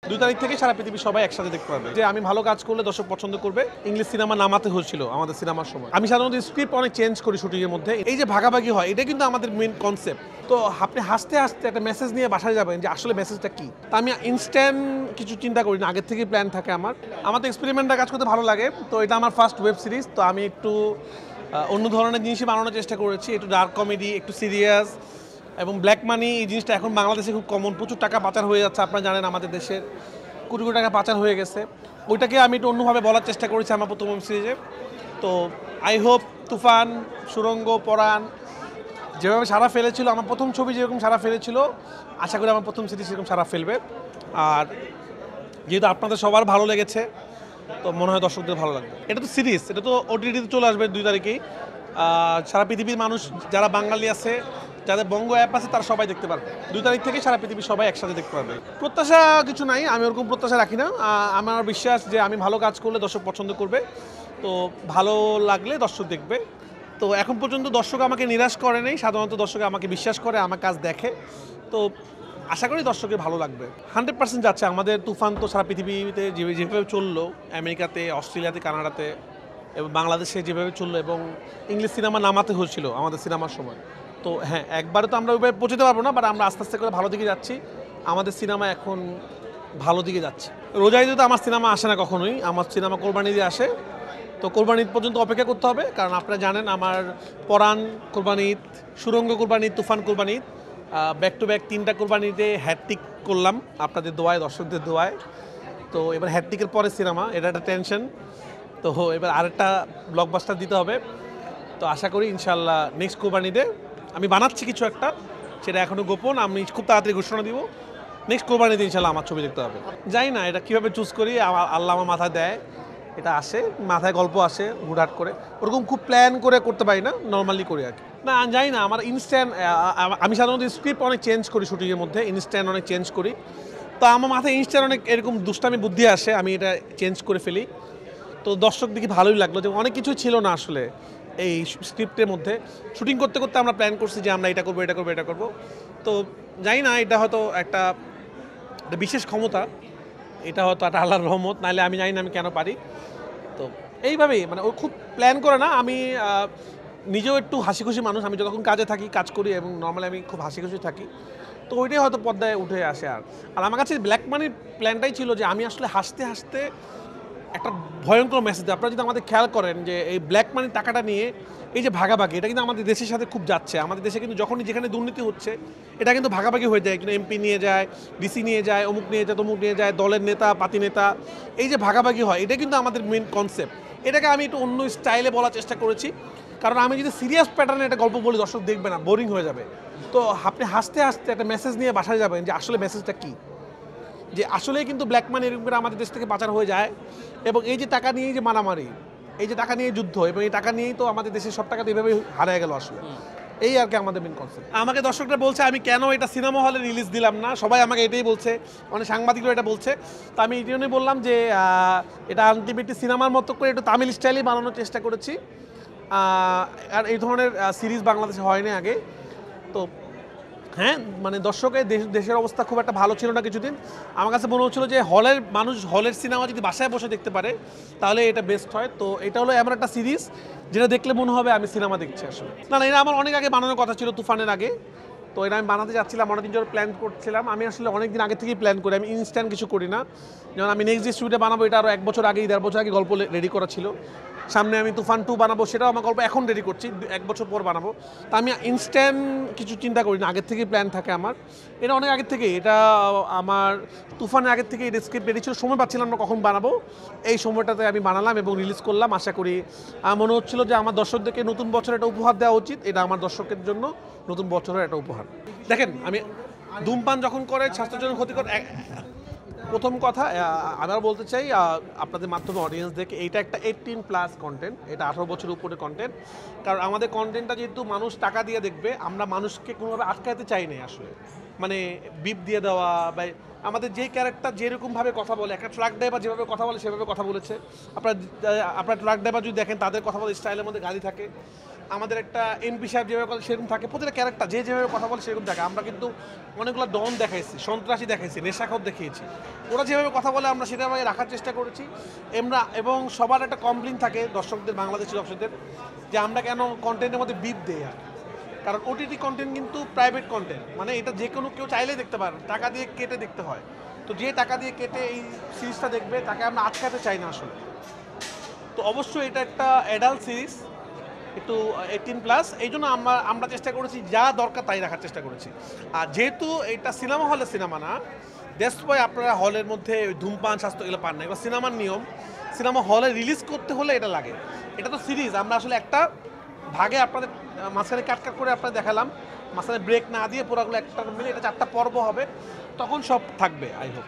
2 তারিখ থেকে সারা পৃথিবী সবাই একসাথে দেখতে পারবে যে আমি ভালো কাজ করলে দর্শক পছন্দ করবে। ইংলিশ সিনেমা নামাতে হয়েছিল আমাদের সিনেমার সময়। আমি সাধারণত স্ক্রিপ্ট অনেক চেঞ্জ করি শুটিং এর মধ্যে। এই যে ভাগাভাগি হয় এটা কিন্তু আমাদের মেইন কনসেপ্ট। তো আপনি হাসতে হাসতে একটা মেসেজ নিয়ে বাসায় যাবেন যে আসলে মেসেজটা কি। তা আমি ইনস্ট্যান্ট কিছু চিন্তা করি না, আগের থেকেই প্ল্যান থাকে আমার তো এক্সপেরিমেন্টের কাজ করতে ভালো লাগে। তো এটা আমার ফার্স্ট ওয়েব সিরিজ। তো আমি একটু অন্য ধরনের জিনিসই বানানোর চেষ্টা করেছি, একটু ডার্ক কমেডি, একটু সিরিয়াস এবং ব্ল্যাক মানি। এই জিনিসটা এখন বাংলাদেশে খুব কমন, প্রচুর টাকা পাচার হয়ে যাচ্ছে। আপনারা জানেন আমাদের দেশের কোটি কোটি টাকা পাচার হয়ে গেছে। ওইটাকে আমি একটু অন্যভাবে বলার চেষ্টা করেছি আমার প্রথম ওয়েব সিরিজে। তো আই হোপ তুফান, সুড়ঙ্গ, পরাণ যেভাবে সাড়া ফেলেছিল, আমার প্রথম ছবি যেরকম সাড়া ফেলেছিল, আশা করি আমার প্রথম সিরিজ সেরকম সাড়া ফেলবে। আর যেহেতু আপনাদের সবার ভালো লেগেছে তো মনে হয় দর্শকদের ভালো লাগবে। এটা তো সিরিজ, এটা তো ওটিটিতে চলে আসবে 2 তারিখেই। সারা পৃথিবীর মানুষ যারা বাঙালি আছে, যাদের বঙ্গ অ্যাপ আছে, তারা সবাই দেখতে পারবে। 2 তারিখ থেকে সারা পৃথিবী সবাই একসাথে দেখতে পারবে। প্রত্যাশা কিছু নাই, আমি ওরকম প্রত্যাশা রাখি না। আমার বিশ্বাস যে আমি ভালো কাজ করলে দর্শক পছন্দ করবে, তো ভালো লাগলে দর্শক দেখবে। তো এখন পর্যন্ত দর্শক আমাকে নিরাশ করে নেই, সাধারণত দর্শক আমাকে বিশ্বাস করে, আমার কাজ দেখে। তো আশা করি দর্শকের ভালো লাগবে। 100% যাচ্ছে। আমাদের তুফান তো সারা পৃথিবীতে যেভাবে চললো, আমেরিকাতে, অস্ট্রেলিয়াতে, কানাডাতে এবং বাংলাদেশে যেভাবে চললো, এবং ইংলিশ সিনেমা নামাতে হয়েছিল আমাদের সিনেমার সময়। তো হ্যাঁ, একবারে তো আমরা ওইভাবে পৌঁছতে পারবো না, বাট আমরা আস্তে আস্তে করে ভালো দিকে যাচ্ছি। আমাদের সিনেমা এখন ভালো দিকে যাচ্ছে। রোজা ঈদে তো আমার সিনেমা আসে না কখনোই, আমার সিনেমা কোরবানি দিয়ে আসে। তো কোরবানি ঈদ পর্যন্ত অপেক্ষা করতে হবে, কারণ আপনারা জানেন আমার পরাণ কোরবানি ঈদ, সুড়ঙ্গ কোরবানি ঈদ, তুফান কোরবানি ঈদ, ব্যাক টু ব্যাক 3টা কোরবানিতে হ্যাটট্রিক করলাম আপনাদের দোয়ায়, দর্শকদের দোয়ায়। তো এবার হ্যাটট্রিকের পরে সিনেমা, এটা একটা টেনশন। তো এবার আরেকটা ব্লকবাস্টার দিতে হবে। তো আশা করি ইনশাল্লাহ নেক্সট কোরবানিতে আমি বানাচ্ছি কিছু একটা, সেটা এখনও গোপন, আমি খুব তাড়াতাড়ি ঘোষণা দিব। নেক্সট কোরবানিতে ইনশাল্লাহ আমার ছবি দেখতে হবে। জানি না এটা কীভাবে চুজ করি, আল্লাহ আমার মাথায় দেয়, এটা আসে মাথায়, গল্প আসে হুটহাট করে, ওরকম খুব প্ল্যান করে করতে পারি না, নর্মালি করি আর কি। না জানি না, আমার ইনস্ট্যান্ট, আমি সাধারণত স্ক্রিপ্ট অনেক চেঞ্জ করি শুটিংয়ের মধ্যে, ইনস্ট্যান্ট অনেক চেঞ্জ করি। তো আমার মাথায় ইনস্ট্যান্ট অনেক এরকম দুষ্টামি বুদ্ধি আসে, আমি এটা চেঞ্জ করে ফেলি। তো দর্শক দেখি ভালোই লাগলো, যে অনেক কিছুই ছিল না আসলে এই স্ক্রিপ্টের মধ্যে। শুটিং করতে করতে আমরা প্ল্যান করছি যে আমরা এটা করবো, এটা করবো, এটা করবো। তো জানি না, এটা হয়তো একটা বিশেষ ক্ষমতা, এটা হয়তো একটা আল্লাহর রহমত, নাহলে আমি জানি না আমি কেন পারি। তো এইভাবেই, মানে ও খুব প্ল্যান করে না। আমি নিজেও একটু হাসি খুশি মানুষ, আমি যতক্ষণ কাজে থাকি, কাজ করি, এবং নর্মালি আমি খুব হাসি খুশি থাকি। তো ওইটাই হয়তো পর্দায় উঠে আসে। আর আমার কাছে ব্ল্যাক মানির প্ল্যানটাই ছিল যে আমি আসলে হাসতে হাসতে একটা ভয়ঙ্কর মেসেজ। আপনারা যদি আমাদের খেয়াল করেন যে এই ব্ল্যাক মানির টাকাটা নিয়ে এই যে ভাগাভাগি, এটা কিন্তু আমাদের দেশের সাথে খুব যাচ্ছে। আমাদের দেশে কিন্তু যখনই যেখানে দুর্নীতি হচ্ছে, এটা কিন্তু ভাগাভাগি হয়ে যায়। একজন এমপি নিয়ে যায়, ডিসি নিয়ে যায়, অমুক নিয়ে যায়, তমুক নিয়ে যায়, দলের নেতা, পাতি নেতা, এই যে ভাগাভাগি হয়, এটা কিন্তু আমাদের মেন কনসেপ্ট। এটাকে আমি একটু অন্য স্টাইলে বলার চেষ্টা করেছি, কারণ আমি যদি সিরিয়াস প্যাটার্নে একটা গল্প বলি, দর্শক দেখবে না, বোরিং হয়ে যাবে। তো আপনি হাসতে হাসতে একটা মেসেজ নিয়ে বাসায় যাবেন যে আসলে মেসেজটা কী, যে আসলেই কিন্তু ব্ল্যাক মানি এরকম করে আমাদের দেশ থেকে পাচার হয়ে যায়, এবং এই যে টাকা নিয়েই যে মারামারি, এই যে টাকা নিয়ে যুদ্ধ, এবং এই টাকা নিয়েই তো আমাদের দেশের সব টাকা তো এইভাবে হারিয়ে গেল আসলে। এই আর কি আমাদের মেন কনসেপ্ট। আমাকে দর্শকরা বলছে আমি কেন এটা সিনেমা হলে রিলিজ দিলাম না, সবাই আমাকে এটাই বলছে, অনেক সাংবাদিকরা এটা বলছে। তো আমি এই জন্যই বললাম যে এটা আলটিমেটলি সিনেমার মতো করে একটু তামিল স্টাইলেই বানানোর চেষ্টা করেছি। আর এই ধরনের সিরিজ বাংলাদেশে হয়নি আগে। তো হ্যাঁ, মানে দর্শকের দেশের অবস্থা খুব একটা ভালো ছিল না কিছুদিন। আমার কাছে মনে হচ্ছিলো যে হলের সিনেমা যদি বাসায় বসে দেখতে পারে তাহলে এটা বেস্ট হয়। তো এটা হলো এমন একটা সিরিজ যেটা দেখলে মনে হবে আমি সিনেমা দেখছি আসলে। না, এটা আমার অনেক আগে বানানোর কথা ছিল, তুফানের আগে। তো এটা আমি বানাতে যাচ্ছিলাম, অনেকদিন ধরে প্ল্যান করছিলাম। আমি আসলে অনেক দিন আগে থেকেই প্ল্যান করি, আমি ইনস্ট্যান্ট কিছু করি না। যেমন আমি নেক্সট যে ছবিটা বানাবো, এটা আরও 1 বছর আগে, 1.5 বছর আগে গল্প রেডি করা ছিল। সামনে আমি তুফান 2 বানাবো, সেটাও আমার গল্প এখন রেডি করছি, 1 বছর পর বানাবো। তা আমি ইনস্ট্যান্ট কিছু চিন্তা করি না, আগের থেকেই প্ল্যান থাকে আমার। এটা অনেক আগের থেকে, এটা আমার তুফানের আগের থেকে এটা স্ক্রিপ্ট রেডি ছিল, সময় পাচ্ছিলাম না কখন বানাবো। এই সময়টাতে আমি বানালাম এবং রিলিজ করলাম। আশা করি মনে হচ্ছিল যে আমার দর্শকদেরকে নতুন বছর একটা উপহার দেওয়া উচিত। এটা আমার দর্শকের জন্য নতুন বছরের একটা উপহার। দেখেন, আমি ধূমপান যখন করে স্বাস্থ্যের জন্য ক্ষতিকর। প্রথম কথা আমরা বলতে চাই আপনাদের মাধ্যমে অডিয়েন্সদেরকে, এইটা একটা 18+ কন্টেন্ট, এটা 18 বছরের উপরে কন্টেন্ট। কারণ আমাদের কন্টেন্টটা যেহেতু মানুষ টাকা দিয়ে দেখবে, আমরা মানুষকে কোনোভাবে আটকাতে চাই না আসলে। মানে বিপ দিয়ে দেওয়া, বা আমাদের যেই ক্যারেক্টার যেরকমভাবে কথা বলে, একটা ট্রাক ড্রাইভার যেভাবে কথা বলে সেভাবে কথা বলেছে। আপনার ট্রাক ড্রাইভার যদি দেখেন, তাদের কথা বলার স্টাইলের মধ্যে গালি থাকে। আমাদের একটা এমপি সাহেব যেভাবে কথা সেরকম থাকে, প্রতিটা ক্যারেক্টার যে যেভাবে কথা বলে সেরকম থাকে। আমরা কিন্তু অনেকগুলো ডন দেখাইছি, সন্ত্রাসী দেখাইছি, নেশাখোর দেখিয়েছি। ওরা যেভাবে কথা বলে আমরা সেভাবে রাখার চেষ্টা করেছি। এবং সবার একটা কমপ্লেন থাকে দর্শকদের, বাংলাদেশি দর্শকদের, যে আমরা কেন কন্টেন্টের মধ্যে বিপ দেই। আর কারণ ওটিটি কন্টেন্ট কিন্তু প্রাইভেট কন্টেন্ট, মানে এটা যে কোনো কেউ চাইলেই দেখতে পারে, টাকা দিয়ে কেটে দেখতে হয়। তো যে টাকা দিয়ে কেটে এই সিরিজটা দেখবে তাকে আমরা আটকাতে চাই না আসলে। তো অবশ্যই এটা একটা অ্যাডাল্ট সিরিজ, একটু 18+, এই জন্য আমরা চেষ্টা করেছি যা দরকার তাই রাখার চেষ্টা করেছি। আর যেহেতু এটা সিনেমা হলের সিনেমা না, দ্যাটস ওয়াই আপনারা হলের মধ্যে ধূমপান স্বাস্থ্য এগুলো পান না। এবার সিনেমার নিয়ম, সিনেমা হলে রিলিজ করতে হলে এটা লাগে। এটা তো সিরিজ, আমরা আসলে একটা ভাগে আপনাদের মাঝখানে কাট করে আপনাদের দেখালাম, মাঝখানে ব্রেক না দিয়ে পুরোগুলো একটা মিলে এটা 4টা পর্ব হবে, তখন সব থাকবে। I hope